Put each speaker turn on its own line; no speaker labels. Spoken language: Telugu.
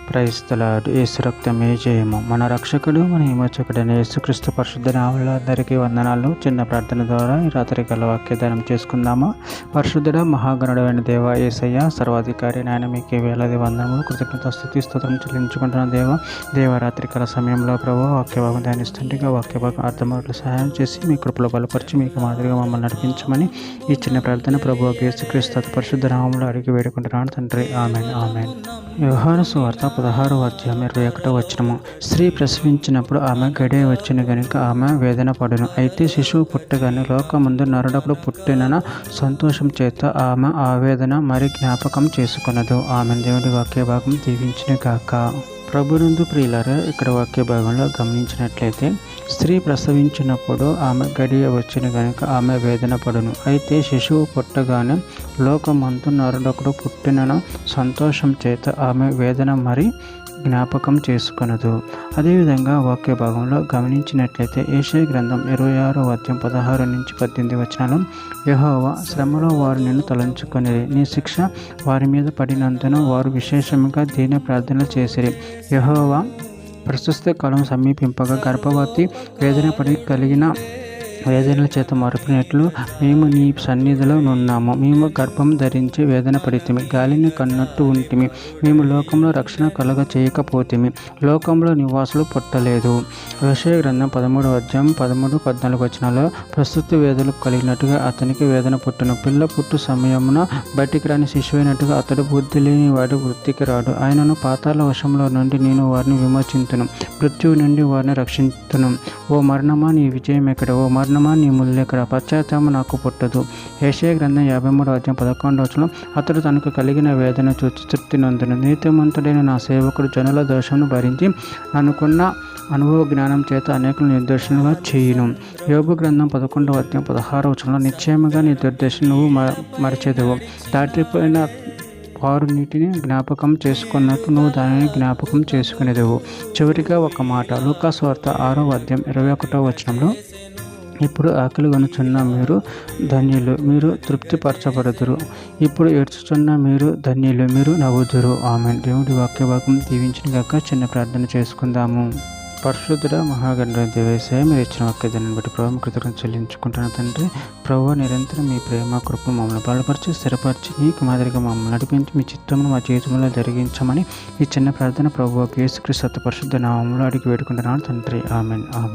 క్రైస్తలాడు యేసు రక్తమే జయము. మన రక్షకుడు మన విమోచకుడైన యేసుక్రీస్తు పరిశుద్ధ నామములో అందరికీ వందనాలు. చిన్న ప్రార్థన ద్వారా ఈ రాత్రి గల వాక్యదానం చేసుకుందామా. పరిశుద్ధుడ మహాగణుడైన దేవ యేసయ్య సర్వాధికారి నాయన మీకే వేలాది వందనములు కృతజ్ఞత స్తుతి స్తోత్రం చెల్లించుకుంటున్న దేవరాత్రి కాల సమయంలో ప్రభు వాక్యభాగం ధ్యానిస్తుండగా వాక్యభాగం అర్థమవుట్లు సహాయం చేసి మీ కృపలో బలపరిచి మీకు మాదిరిగా మమ్మల్ని నడిపించమని ఈ చిన్న ప్రార్థన ప్రభు యేసుక్రీస్తు పరిశుద్ధ నామములో అడిగి వేడుకుంటున్నాను తండ్రి. Amen amen. యోహాను సువార్త 16:21 స్త్రీ ప్రసవించినప్పుడు ఆమె గడియ వచ్చిన గనుక ఆమె వేదన పడును. అయితే శిశువు పుట్టగానే లోకమందు నరుడప్పుడు పుట్టిన సంతోషం చేత ఆమె ఆవేదన మరి జ్ఞాపకం చేసుకొనదు. ఆమె దేవుడి వాక్య భాగం దీవించిన గాక. ప్రభునందు ప్రియులారా, ఇక్కడ వాక్య భాగంలో గమనించినట్లయితే స్త్రీ ప్రసవించినప్పుడు ఆమె గడియ వచ్చిన గనుక ఆమె వేదన పడును. అయితే శిశువు పుట్టగానే లోకమందు నరుడొకడు పుట్టిన సంతోషం చేత ఆమె వేదన మరి జ్ఞాపకం చేసుకొనదు. అదేవిధంగా వాక్య భాగంలో గమనించినట్లయితే యెషయా గ్రంథం 26:16-18 యెహోవా శ్రమలో వారు నిన్ను తలంచుకొనిరి, నీ శిక్ష వారి మీద పడినందున వారు విశేషముగా దీన ప్రార్థనలు చేసిరి. యెహోవా ప్రస్తుత కాలం సమీపింపగా గర్భవతి వేదన పడి కలిగిన వేదనల చేత మరపినట్లు మేము నీ సన్నిధిలో నున్నాము. మేము గర్భం ధరించి వేదన పడితిమి, గాలిని కన్నట్టు ఉంటిమి. మేము లోకంలో రక్షణ కలగ చేయకపోతిమి, లోకంలో నివాసులు పుట్టలేదు. యెషయా గ్రంథం 13:13-14 ప్రస్తుత వేదనలు కలిగినట్టుగా అతనికి వేదన పుట్టును. పిల్ల పుట్టు సమయమున బయటికి రాని శిశువైనట్టుగా అతడు బుద్ధి లేని వాడు వృత్తికి రాడు. ఆయనను పాతాళ వశంలో నుండి నేను వారిని విమోచింతును, మృత్యువు నుండి వారిని రక్షించును. ఓ మరణమా నీ విజయం ఎక్కడ, ఓ మరణమా నీ ముల్లెక్కడ, పశ్చాత్తాపం నాకు పుట్టదు. యెషయా గ్రంథం 53:11 అతడు తనకు కలిగిన వేదన చూచి తృప్తి నొందును. నీతిమంతుడైన నా సేవకుడు జనుల దోషమును భరించి అనుకున్న అనుభవ జ్ఞానం చేత అనేకులు నిర్దోషులుగా చేయును. యోబు గ్రంథం 11:16 నిశ్చయముగా నీ దుర్దశను నువ్వు మరచెదవు, దాటిపోయిన వారు నీటిని జ్ఞాపకం చేసుకున్నట్టు నువ్వు దానిని జ్ఞాపకం చేసుకునేదవు. చివరిగా ఒక మాట, లూకా సువార్త 6:21 ఇప్పుడు ఆకలి కొనుచున్న మీరు ధన్యులు, మీరు తృప్తిపరచబడుదురు. ఇప్పుడు ఏడ్చుచున్న మీరు ధన్యులు, మీరు నవ్వుదురు. ఆమెన్. దేవుడి వాక్య భాగం దీవించిన గాక. చిన్న ప్రార్థన చేసుకుందాము. పరిశుద్ధుడ మహాగణుడైన దేవేశయ్య, మీరు ఇచ్చిన వాక్యాన్ని బట్టి ప్రభు కృతజ్ఞతలు చెల్లించుకుంటున్న తండ్రి. ప్రభు నిరంతరం మీ ప్రేమ కృప మమ్మల్ని బలపరిచి స్థిరపరిచి నీకు మాదిరిగా మమ్మల్ని నడిపించి మీ చిత్తమును మా జీవితంలో జరిగించమని ఈ చిన్న ప్రార్థన ప్రభు యేసుక్రీస్తు పరిశుద్ధ నామములో అడిగి వేడుకుంటున్నాను తండ్రి. Amen amen.